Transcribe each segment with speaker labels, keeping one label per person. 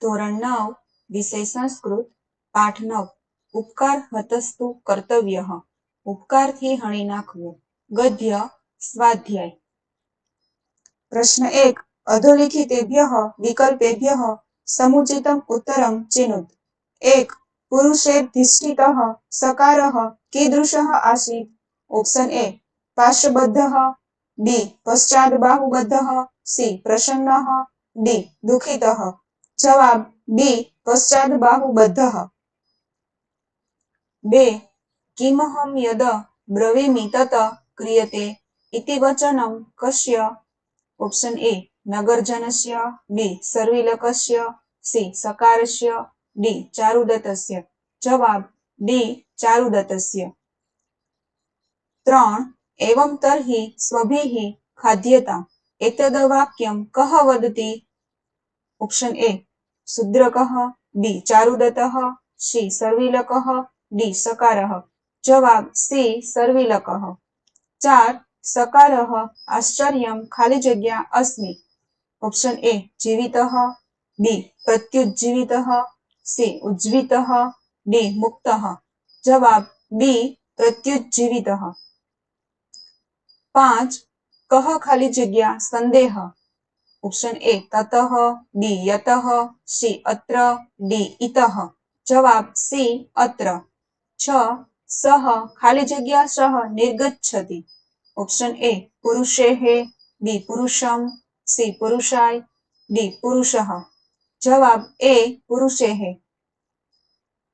Speaker 1: ધોરણ 9 વિષય સંસ્કૃત પાઠ 9 ઉપકાર હતસ્તુ કર્તવ્યઃ ઉપકારથી હણી નાખવું ગદ્ય સ્વાધ્યાય પ્રશ્ન 1 અધોલિખિતેભ્યઃ વિકલ્પેભ્યઃ સમુચિતમ ઉત્તરમ ચિનુત 1 પુરુષેર્ધિષ્ઠિતઃ સકારઃ कीदृशः आसीत् ऑप्शन ए पार्श्वबद्धः बी पश्चाद्बाहुबद्धः सी प्रसन्नः डी दुःखितः जवाब बी पश्चाद्बाहुबद्धः 2 किमहं यद ब्रवीमि तत् क्रियते इति वचनं कस्य ऑप्शन ए नगरजनस्य बी सर्विलकस्य सी सकारस्य डी चारुदत्तस्य जवाब डी चारुदत्तस्य 3 एवं तर्हि स्वभिः खाद्यताम् एतद्वाक्यं कः वदति ऑप्शन ए शूद्रकः बी चारुदत्तः सी सर्विलकः डी सकारः जवाब सी सर्विलकः 4 सकारः आश्चर्यं खाली जग्या अस्मि ऑप्शन ए जीवितः बी प्रत्युज्जीवितः सी उज्जीवितः डी मुक्तः जवाब बी प्रत्युज्जीवितः 5 कः खाली जग्या संदेह ऑप्शन ए ततः बी यतः सी अत्र डी इतः जवाब सी अत्र 6 सः खाली जग्या सः निर्गच्छति ऑप्शन ए पुरुषेः बी पुरुषं सी पुरुषाय डी पुरुषः जवाब ए पुरुषेः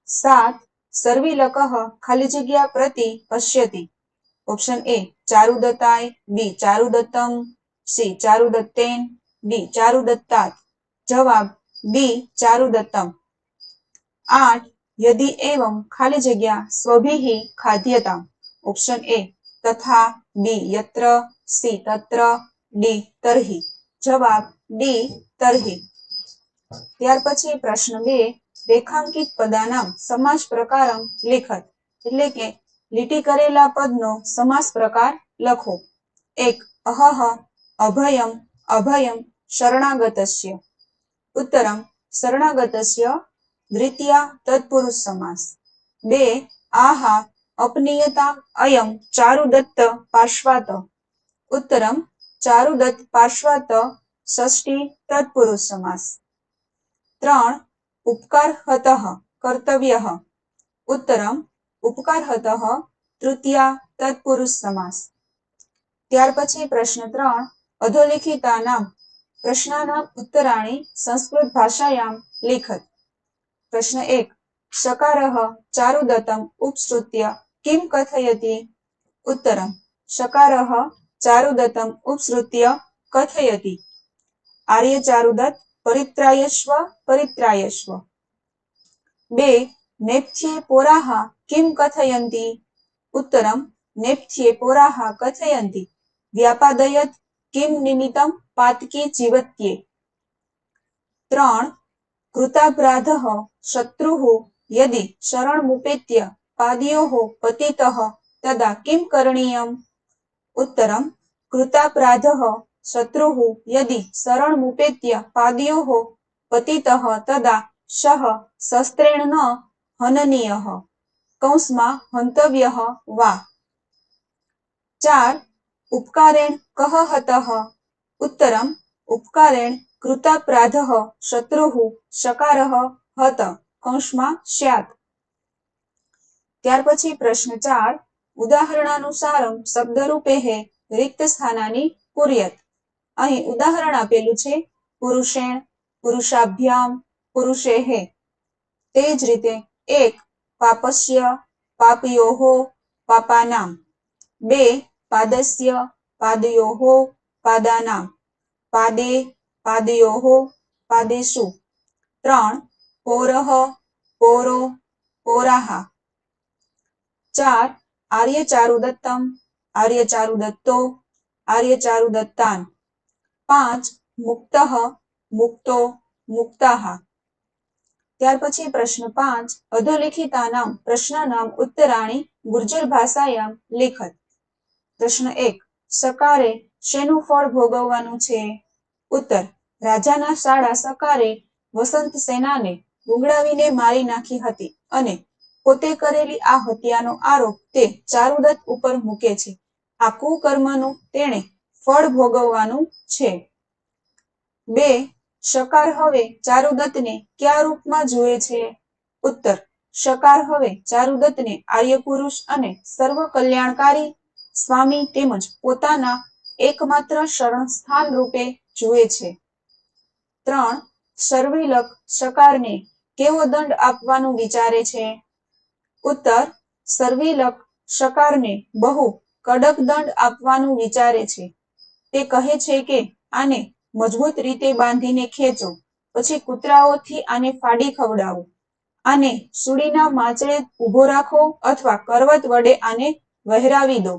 Speaker 1: 7 सर्विलकः खाली जग्या प्रति पश्यति ऑप्शन ए चारुदत्ताय बी चारुदत्तं सी चारुदत्तेन डी चारुदत्तात् जवाब बी चारुदत्तम 8 यदि एवं खाली जग्या स्वभिः खाद्यताम् ऑप्शन ए तथा बी यत्र सी तत्र डी तर्हि जवाब डी तर्हि ત્યાર પછી પ્રશ્ન 2 રેખાંકિત પદાનામ સમાસ પ્રકારમ લેખત એટલે કે લીટી કરેલા પદનો સમાસ પ્રકાર લખો 1 અહહ અભયમ અભયમ શરણાગતસ્ય ઉત્તરમ શરણાગતસ્ય દ્વિતીયા તત્પુરુષ સમાસ 2 આહા અપનીયતા અયમ ચારુદત્ત પાર્શ્વાત ઉત્તરમ ચારુદત્ત પાર્શ્વાત ષષ્ઠી તત્પુરુષ સમાસ 3 उपकारहतः कर्तव्यः उत्तरम उपकारहतः तृतीया तत्पुरुष समास ત્યાર પછી પ્રશ્ન 3 અધોલિખિતાનામ પ્રશ્નાનામ ઉત્તરાણી સંસ્કૃત ભાષાયામ લિખત પ્રશ્ન 1 સકારઃ ચારુદત્તમ ઉપસૃત્ય કિમ કથયતિ ઉત્તરમ સકારઃ ચારુદત્તમ ઉપસૃત્ય કથયતિ આર્ય ચારુદત્ત परित्रायस्व परित्रायस्व 2 नेप्थ्ये पोराः किं कथयन्ति उत्तरं नेप्थ्ये पोराः कथयन्ति व्यापादयत् किं निमित्तं पातकी जीवत्ये 3 कृतापराधः शत्रुः यदि शरणमुपेत्य पादयोः पतितः तदा किं करणीयम् उत्तरं कृतापराधः शत्रुः यदि शरणमुपेत्य पादयोः पतितः तदा सः शस्त्रेण न हननीयः कौंसमा हन्तव्यः वा 4 उपकारेण कः हतः उत्तरम् उपकारेण कृतापराधः शत्रुः सकारः हत कौंसमा स्यात् ત્યાર પછી પ્રશ્ન 4 ઉદાહરણાનુસારમ શબ્દરૂપેઃ રિક્ત સ્થાનાની પૂર્યત અહીં ઉદાહરણ આપેલું છે પુરુષેણ પુરુષાભ્યામ પુરુષેઃ તે જ રીતે 1 પાપસ્ય પાપયોઃ પાપાનામ 2 પાદસ્ય પાદયોઃ પાદાનામ પાદે પાદયોઃ પાદેષુ 3 પોરઃ પોરો પોરાઃ 4 આર્યચારુદત્તમ આર્યચારુદત્તો आर्यचारुदत्तान् 5 मुक्तः मुक्तो मुक्ताः ત્યાર પછી પ્રશ્ન 5 અધોલિખિતાનામ પ્રશ્નાનામ ઉત્તરાણી ગુર્જર ભાષાયામ લેખત પ્રશ્ન 1 સકારે શેનું ફળ ભોગવવાનું છે ઉત્તર રાજાના શાળા સકારે વસંત સેનાને ગુંગળાવીને મારી નાખી હતી અને પોતે કરેલી આ હત્યાનો આરોપ તે ચારુદત્ત ઉપર મૂકે છે. આ કુકર્મનું તેણે ફળ ભોગવવાનું છે. 2. શકાર હવે ચારુદત્તને કયા રૂપમાં જુએ છે? ઉત્તર. શકાર હવે ચારુદત્તને આર્યપુરુષ અને સર્વ કલ્યાણકારી સ્વામી તેમજ પોતાના એકમાત્ર શરણસ્થાન રૂપે જુએ છે. 3. શર્વિલક શકારને કેવો દંડ આપવાનું વિચારે છે? ઉત્તર. શર્વિલક શકારને બહુ કડક દંડ આપવાનું વિચારે છે. તે કહે છે કે આને મજબૂત રીતે બાંધીને ખેંચો, પછી કૂતરાઓથી આને ફાડી ખવડાવો, આને સૂડીના માંચડે ઊભો રાખો અથવા કરવત વડે આને વહેરાવી દો.